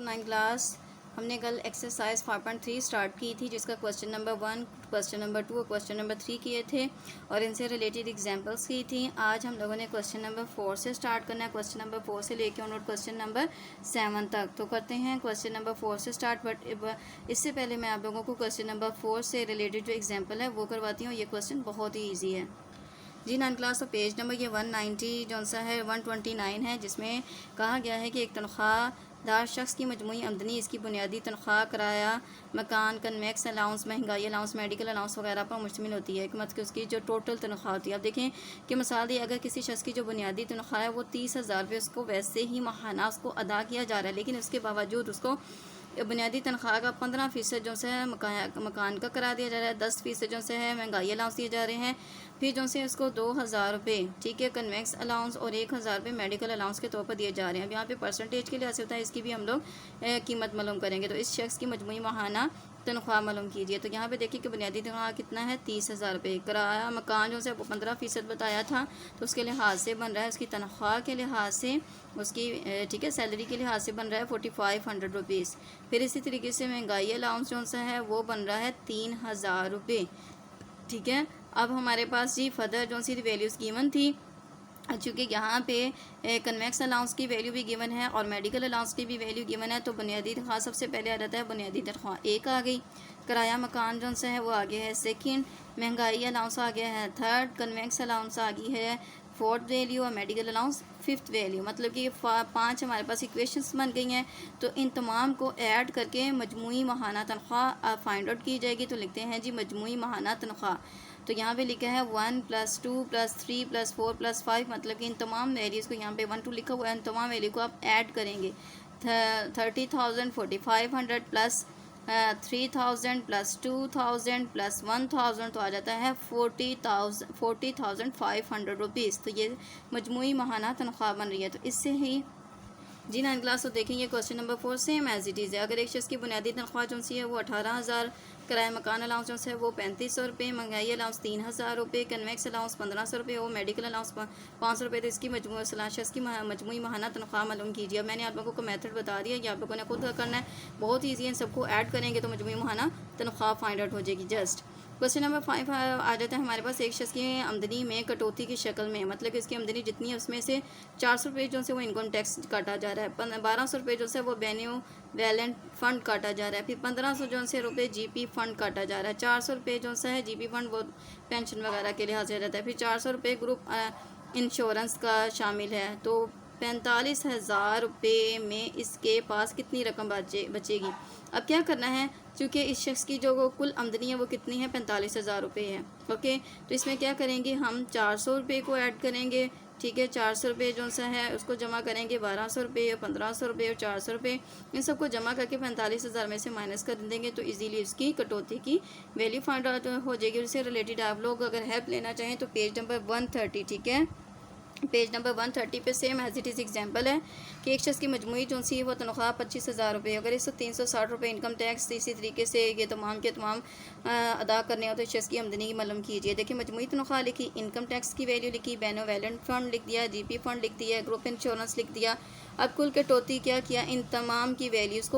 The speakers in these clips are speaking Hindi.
To 9 class. हमने कल एक्सरसाइज 5.3 स्टार्ट की थी, जिसका क्वेश्चन नंबर 1, क्वेश्चन नंबर 2 और क्वेश्चन नंबर 3 किए थे और इनसे रिलेटेड एग्जांपल्स की थी। आज हम लोगों ने क्वेश्चन नंबर 4 से स्टार्ट करना है। क्वेश्चन नंबर 4 से लेके ऑन क्वेश्चन नंबर 7 तक। तो करते हैं क्वेश्चन नंबर 4 से स्टार्ट। बट इससे पहले मैं आप लोगों को क्वेश्चन नंबर 4 से रिलेटेड जो एग्जाम्पल है वो करवाती हूँ। ये क्वेश्चन बहुत ही ईजी है जी। 9 क्लास का पेज नंबर ये 190 जो सा है 129 है, जिसमें कहा गया है कि एक तनख्वाहदार शख्स की मजमूई आमदनी इसकी बुनियादी तनख्वाह, किराया, मकान, कन्वेक्स अलाउंस, महंगाई अलाउंस, मेडिकल अलाउंस वगैरह पर मुश्तमिल होती है। कि मतलब कि उसकी जो टोटल तनख्वाह होती है। अब देखें कि मिसाल दी, अगर किसी शख्स की जो बुनियादी तनख्वाह है वो 30,000 रुपये उसको वैसे ही माहाना उसको अदा किया जा रहा है, लेकिन उसके बावजूद उसको बुनियादी तनख्वाह का 15% जो है मकान का करा दिया जा रहा है, 10% जो है महंगाई अलाउंस दिए जा रहे हैं, फिर जो से उसको 2,000 रुपये ठीक है कन्वेक्स अलाउंस और 1,000 रुपये मेडिकल अलाउंस के तौर पर दिए जा रहे हैं। अब यहाँ पे परसेंटेज के लिहाज से होता है, इसकी भी हम लोग कीमत मालूम करेंगे। तो इस शख्स की मजमूई माहाना तनख्वाह मालूम कीजिए। तो यहाँ पे देखिए कि बुनियादी तनख्वाह कितना है 30,000 रुपये। किराया मकान जो है वो 15% बताया था, तो उसके लिहाज से बन रहा है, उसकी तनख्वाह के लिहाज से, उसकी ठीक है सैलरी के लिहाज से बन रहा है 4500 रुपीज़। फिर इसी तरीके से महंगाई अलाउंस जो सा है वो बन रहा है 3,000 रुपये। ठीक है, अब हमारे पास जी फर्दर जो सी वैल्यूज़ गिवन थी, चूँकि यहाँ पे कन्वेक्स अलाउंस की वैल्यू भी गिवन है और मेडिकल अलाउंस की भी वैल्यू गिवन है, तो बुनियादी तनख्वाह सबसे पहले आ जाता है। बुनियादी तनख्वाह 1 आ गई, किराया मकान जो सा है वो आ गया है सेकंड, महंगाई अलाउंस आ गया है थर्ड, कन्वेक्स अलाउंस आ गई है फोर्थ वैल्यू और मेडिकल अलाउंस फिफ्थ वैल्यू। मतलब कि 5 हमारे पास इक्वेशंस बन गई हैं। तो इन तमाम को ऐड करके मजमूई माहाना तनख्वाह फाइंड आउट की जाएगी। तो लिखते हैं जी मजमूई माहाना तनख्वाह। तो यहाँ पे लिखा है 1 + 2 + 3 + 4 + 5, मतलब कि इन तमाम वैल्यूज़ को यहाँ पे 1 2 लिखा हुआ है, इन तमाम वैल्यू को आप ऐड करेंगे। 30,000 4,500 प्लस 3,000 प्लस 2,000 प्लस 1,000 तो आ जाता है 40,500 रुपीज़। तो ये मजमूई माहाना तनख्वाह बन रही है। तो इससे ही जी 9 क्लास तो देखेंगे question number 4 same as it is है। अगर एक शख्स की बुनियादी तनख्वाह जो सी है वो 18,000, किराया मकान अलाउंस जो है वो 3,500 रुपये, महंगाई अलाउंस 3,000 रुपये, कन्वेक्स अलाउंस 1,500 रुपये और मेडिकल अलाउंस 500 रुपये, तो इसकी शख्स की मजमूई माहाना तनख्वाह मालूम कीजिए। अब मैंने आप लोगों को मेथड बता दिया, ये आप लोगों ने खुद करना है, बहुत ईजी है। सबको ऐड करेंगे तो मजमूई माहाना तनख्वाह फाइंड आउट हो जाएगी। जस्ट क्वेश्चन नंबर 5 आ जाता है हमारे पास, एक शख्स की आमदनी में कटौती की शक्ल में, मतलब कि इसकी आमदनी जितनी है उसमें से 400 रुपये जो से वो इनकम टैक्स काटा जा रहा है, 1,200 रुपये जो से वो बेन्यूवेलेंट फ़ंड काटा जा रहा है, फिर 1,500 जो से रुपये जीपी फ़ंड काटा जा रहा है, 400 रुपये जो सा है जीपी फ़ंड वो पेंशन वगैरह के लिहाज से रहता है, फिर 400 रुपये ग्रुप इंश्योरेंस का शामिल है। तो 45,000 रुपये में इसके पास कितनी रकम बचेगी। अब क्या करना है, क्योंकि इस शख्स की जो कुल आमदनी है वो कितनी है 45,000 रुपये है। ओके, तो इसमें क्या करेंगे हम 400 रुपये को ऐड करेंगे। ठीक है, 400 रुपये जो सा है उसको जमा करेंगे, 1,200 रुपये, 1,500 रुपये और 400 रुपये, इन सबको जमा करके 45,000 में से माइनस कर देंगे। तो इजीली उसकी कटौती की वैल्यू फाइंड आउट हो जाएगी। उससे रिलेटेड आप लोग अगर हेल्प लेना चाहें तो पेज नंबर 130, ठीक है, पेज नंबर 130 पे same as it is example है कि एक शख्स की मजमूई जो सी है वो तनख्वाह 25,000 रुपये। अगर इसको 360 रुपये इनकम टैक्स इसी तरीके से ये तमाम के तमाम अदा करने हो तो शख्स की आमदनी की मालूम कीजिए। देखिए मजमूई तनख्वाह लिखी, इनकम टैक्स की वैल्यू लिखी, बेनोवेलेंट फ़ंड लिख दिया, जीपी फ़ंड लिख दिया, ग्रुप इंश्योरेंस लिख दिया। अब कुल कटौती क्या किया, इन तमाम वैल्यूज़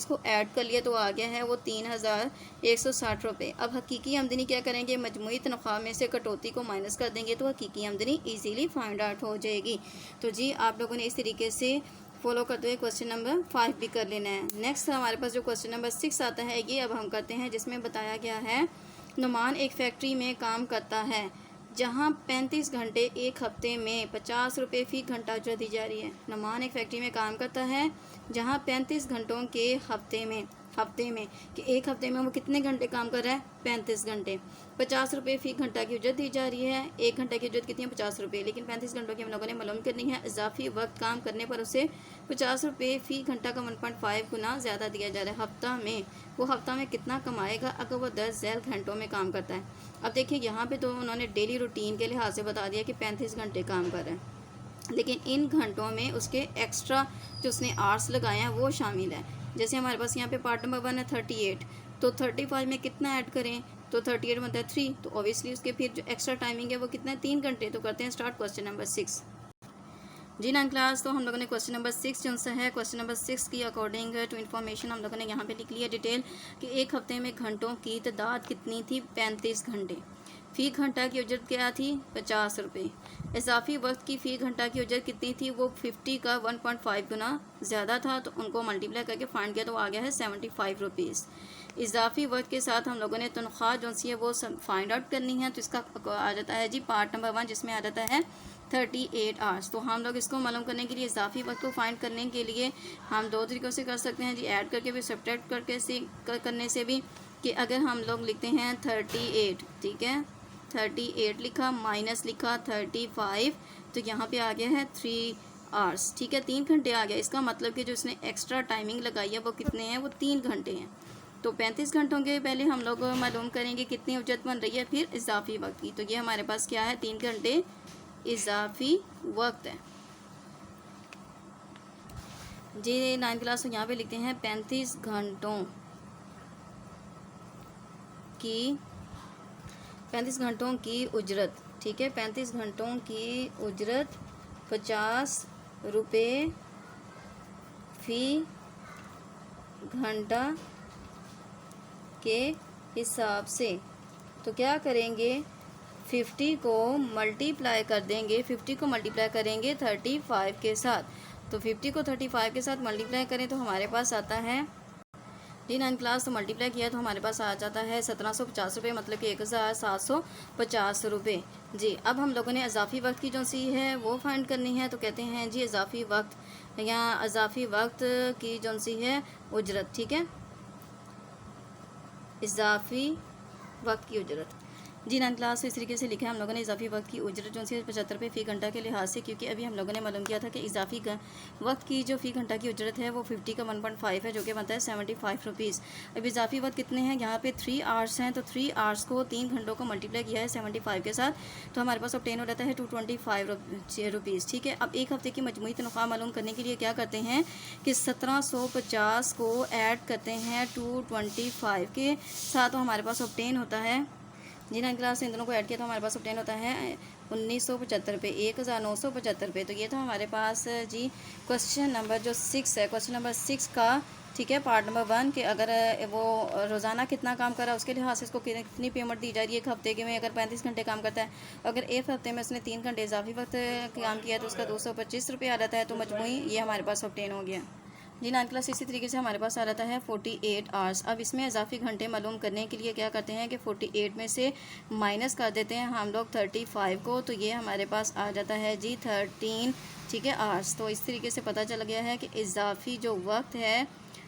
को ऐड कर लिया, तो आ गया है वो 3,160 रुपये। अब हकीकी आमदनी क्या करेंगे, मजमूई तनख्वाह में से कटौती को माइनस कर देंगे तो हकीकी आमदनी ईजीली फाइंड आउट हो जाएगी। तो जी आप लोगों ने इस तरीके से फॉलो करते हुए क्वेश्चन नंबर 5 भी कर लेना है। नेक्स्ट हमारे पास जो क्वेश्चन नंबर 6 आता है, ये अब हम करते हैं, जिसमें बताया गया है नुमान एक फैक्ट्री में काम करता है जहां 35 घंटे एक हफ्ते में 50 रुपये फ़ी घंटा उजरत दी जा रही है। नुमान एक फैक्ट्री में काम करता है जहां 35 घंटों के हफ्ते में कि एक हफ्ते में वो कितने घंटे काम कर रहा है, 35 घंटे, 50 रुपये फ़ी घंटा की उजरत दी जा रही है। एक घंटे की उजरत कितनी है, 50 रुपये, लेकिन 35 घंटों की हम लोगों ने मालूम करनी है। इजाफी वक्त काम करने पर उसे 50 रुपये फ़ी घंटा का 1.5 गुना ज़्यादा दिया जा रहा है। हफ्ता में वो हफ्ता में कितना कमाएगा अगर वो 10 झैल घंटों में काम करता है। अब देखिए यहाँ पे तो उन्होंने डेली रूटीन के लिहाज से बता दिया कि 35 घंटे काम कर रहे हैं, लेकिन इन घंटों में उसके एक्स्ट्रा जो उसने आवर्स लगाए हैं वो शामिल है। जैसे हमारे पास यहाँ पे पार्ट नंबर 1 है 38, तो 35 में कितना ऐड करें, तो 38 मतलब 3, तो ऑब्वियसली उसके फिर जो एक्स्ट्रा टाइमिंग है वो कितना है, 3 घंटे। तो करते हैं स्टार्ट क्वेश्चन नंबर 6। जी नाइन क्लास, तो हम लोगों ने क्वेश्चन नंबर 6 जो सा है, क्वेश्चन नंबर 6 की अकॉर्डिंग टू इन्फॉर्मेशन हम लोगों ने यहाँ पे लिख लिया डिटेल कि एक हफ्ते में घंटों की तादाद कितनी थी, 35 घंटे। फ़ी घंटा की उजरत क्या थी, 50 रुपये। इजाफी वक्त की फ़ी घंटा की उजरत कितनी थी, वो 50 का 1.5 गुना ज़्यादा था, तो उनको मल्टीप्लाई करके फाइंड किया तो आ गया है 75 रुपीज़। इजाफी वक्त के साथ हम लोगों ने तनख्वाह जो सी है वो फाइंड आउट करनी है, तो इसका आ जाता है जी पार्ट नंबर 1, जिसमें आ जाता है 38 आवर्स। तो हम लोग इसको मालूम करने के लिए इजाफी वक्त को फाइंड करने के लिए हम दो तरीक़ों से कर सकते हैं जी, ऐड करके भी, सब्ट्रैक्ट करके से करने से भी। कि अगर हम लोग लिखते हैं 38, ठीक है, 38 लिखा माइनस लिखा 35, तो यहाँ पे आ गया है 3 आवर्स, ठीक है, 3 घंटे आ गया। इसका मतलब कि जो इसने एक्स्ट्रा टाइमिंग लगाई है वो कितने हैं, वो 3 घंटे हैं। तो 35 घंटों के पहले हम लोग मालूम करेंगे कितनी उजरत बन रही है, फिर इजाफी वक्त की। तो ये हमारे पास क्या है, 3 घंटे इजाफी वक्त है जी। 9th क्लास, तो यहाँ पे लिखते हैं 35 घंटों की उजरत, ठीक है, 35 घंटों की उजरत 50 रुपये फ़ी घंटा के हिसाब से। तो क्या करेंगे, 50 को मल्टीप्लाई कर देंगे, 50 को मल्टीप्लाई करेंगे 35 के साथ। तो 50 को 35 के साथ मल्टीप्लाई करें तो हमारे पास आता है जी 9th क्लास, तो मल्टीप्लाई किया तो हमारे पास आ जाता है 1750 रुपये, मतलब कि 1750 रुपये जी। अब हम लोगों ने इजाफी वक्त की जो सी है वो फाइंड करनी है, तो कहते हैं जी इजाफी वक्त या इजाफी वक्त की जो सी है उजरत, ठीक है, इजाफी वक्त की उजरत जी 9th क्लास। इस तरीके से लिखा है हम लोगों ने इजाफी वक्त की उजरत जो सी 75 रुपये फ़ी घंटा के लिहाज से, क्योंकि अभी हम लोगों ने मालूम किया था कि इजाफी वक्त की जो फ़ी घंटा की उजरत है वो 50 का 1.5 है, जो कि बनता है 75 रुपीज़। अब इजाफी वक्त कितने हैं, यहाँ पे 3 आवर्स हैं, तो 3 आवर्स को 3 घंटों को मल्टीप्लाई किया है 75 के साथ, तो हमारे पास ऑब्टेन हो जाता है 225 रुपीज़, ठीक है। अब एक हफ्ते की मजमूई तनख्वाह मालूम करने के लिए क्या करते हैं कि 1750 को ऐड करते हैं 225 के साथ, तो हमारे पास ऑब्टेन होता है जी 9th क्लास। इन दोनों को ऐड किया तो हमारे पास ऑब्टेन होता है 1975 रुपये, 1975 रुपये। तो ये तो हमारे पास जी क्वेश्चन नंबर जो 6 है, क्वेश्चन नंबर 6 का, ठीक है, पार्ट नंबर 1 के अगर वो रोज़ाना कितना काम कर रहा है उसके लिहाज से इसको कितनी पेमेंट दी जा रही है। एक हफ्ते के में अगर 35 घंटे काम करता है, अगर एक हफ्ते में उसने 3 घंटे इजाफी वक्त काम किया तो उसका 225 रुपये आ जाता है। तो मजमूई ये हमारे पास ऑब्टेन हो गया जी 9th क्लास। इसी तरीके से हमारे पास आ जाता है 48 आवर्स। अब इसमें इजाफी घंटे मालूम करने के लिए क्या करते हैं कि 48 में से माइनस कर देते हैं हम लोग 35 को, तो ये हमारे पास आ जाता है जी 13, ठीक है, आवर्स। तो इस तरीके से पता चल गया है कि इजाफी जो वक्त है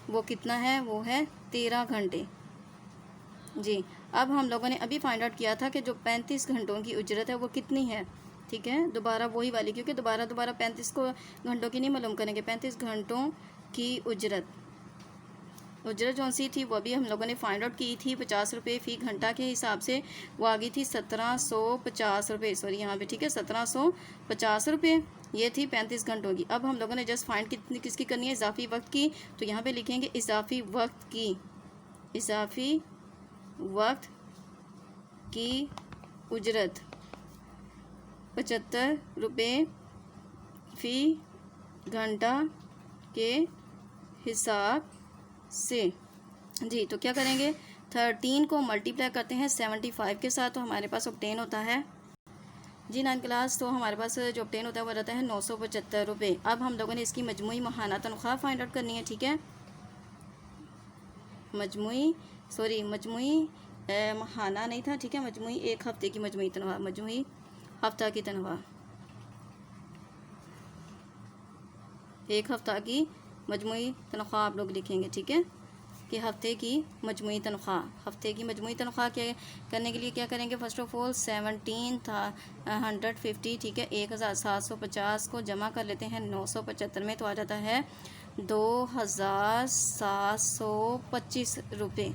वो कितना है, वो है 13 घंटे जी। अब हम लोगों ने अभी फाइंड आउट किया था कि जो 35 घंटों की उजरत है वो कितनी है, ठीक है, दोबारा वही वाली, क्योंकि दोबारा 35 को घंटों की नहीं मालूम करेंगे। 35 घंटों की उजरत जो सी थी वो भी हम लोगों ने फाइंड आउट की थी 50 रुपये फ़ी घंटा के हिसाब से, वो आ गई थी 1750 रुपये, सॉरी यहाँ पे, ठीक है, 1750 रुपये ये थी 35 घंटों की। अब हम लोगों ने जस्ट फाइंड किसकी करनी है, इजाफी वक्त की। तो यहाँ पे लिखेंगे इजाफी वक्त की उजरत 75 रुपये फ़ी घंटा के हिसाब से जी। तो क्या करेंगे, 13 को मल्टीप्लाई करते हैं 75 के साथ, तो हमारे पास ऑब्टेन होता है जी 9th क्लास। तो हमारे पास जो ऑब्टेन होता है वो रहता है 975 रुपये। अब हम लोगों ने इसकी मजमूई माहाना तनख्वाह फाइंड आउट करनी है, ठीक है, मजमूई माहाना नहीं था, ठीक है, मजमूई एक हफ्ते की मजमूई तनख्वाह, मजमूई हफ्ता की तनख्वाह, एक हफ्ता की मजमूई तनख्वाह आप लोग लिखेंगे, ठीक है, कि हफ्ते की मजमूई तनख्वाह क्या करने के लिए क्या करेंगे, फ़र्स्ट ऑफ ऑल 1750, ठीक है, 1750 को जमा कर लेते हैं 975 में, तो आ जाता है 2725 रुपये।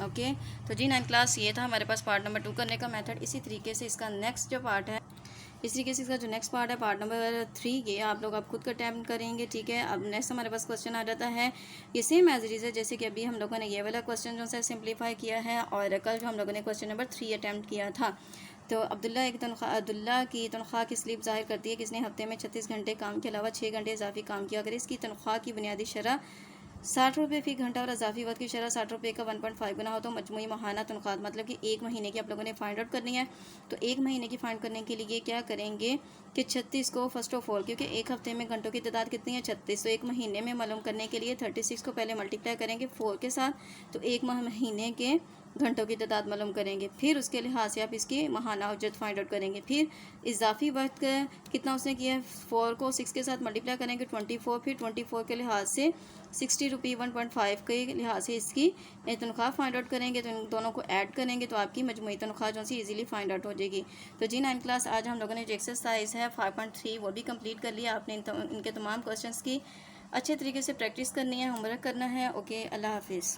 ओके, तो जी 9th क्लास ये था हमारे पास पार्ट नंबर 2 करने का मेथड। इसी तरीके से इसका नेक्स्ट जो पार्ट है, इस तरीके से इसका जो नेक्स्ट पार्ट है पार्ट नंबर 3, ये आप लोग खुद का अटैम्प्ट करेंगे, ठीक है। अब नेक्स्ट हमारे पास क्वेश्चन आ जाता है, ये सेम एज इट इज़ है जैसे कि अभी हम लोगों ने ये वाला क्वेश्चन जो है सिंप्लीफाई किया है, और कल जो हम लोगों ने क्वेश्चन नंबर 3 अटैम्प्ट किया था। तो अब्दुल्ला की तनख्वाह की स्लिप ज़ाहिर करती है किसने हफ्ते में 36 घंटे काम के अलावा 6 घंटे इजाफी काम किया। अगर इसकी तनख्वाह की बुनियादी शरह 60 रुपये फ़ी घंटा और इजाफी वक्त की शरह 60 रुपये का 1.5 गुना हो तो मजमूई माहाना तनख्वाह मतलब कि एक महीने की आप लोगों ने फाइंड आउट करनी है। तो एक महीने की फाइंड करने के लिए क्या करेंगे कि 36 को फर्स्ट ऑफ ऑल, क्योंकि एक हफ्ते में घंटों की तादाद कितनी है 36, तो एक महीने में मालूम करने के लिए 36 को पहले मल्टीप्लाई करेंगे 4 के साथ, तो एक महीने के घंटों की तादाद मालूम करेंगे। फिर उसके लिहाज से आप इसकी माहाना उजरत फाइंड आउट करेंगे। फिर इजाफी वक्त कितना उसने किया है, 4 को 6 के साथ मल्टीप्लाई करेंगे 24, फिर 24 के लिहाज से 60 रुपये 1.5 के लिहाज से इसकी तनख्वाह फाइंड आउट करेंगे। तो इन दोनों को ऐड करेंगे तो आपकी मजमूई तनख्वाह जो सी इजीली फाइंड आउट हो जाएगी। तो जी 9 क्लास आज हम लोगों ने जो एक्सरसाइज है 5.3 वो भी कंप्लीट कर लिया। आपने इनके तमाम क्वेश्चंस की अच्छे तरीके से प्रैक्टिस करनी है, होमवर्क करना है। ओके, अल्लाह हाफिज़।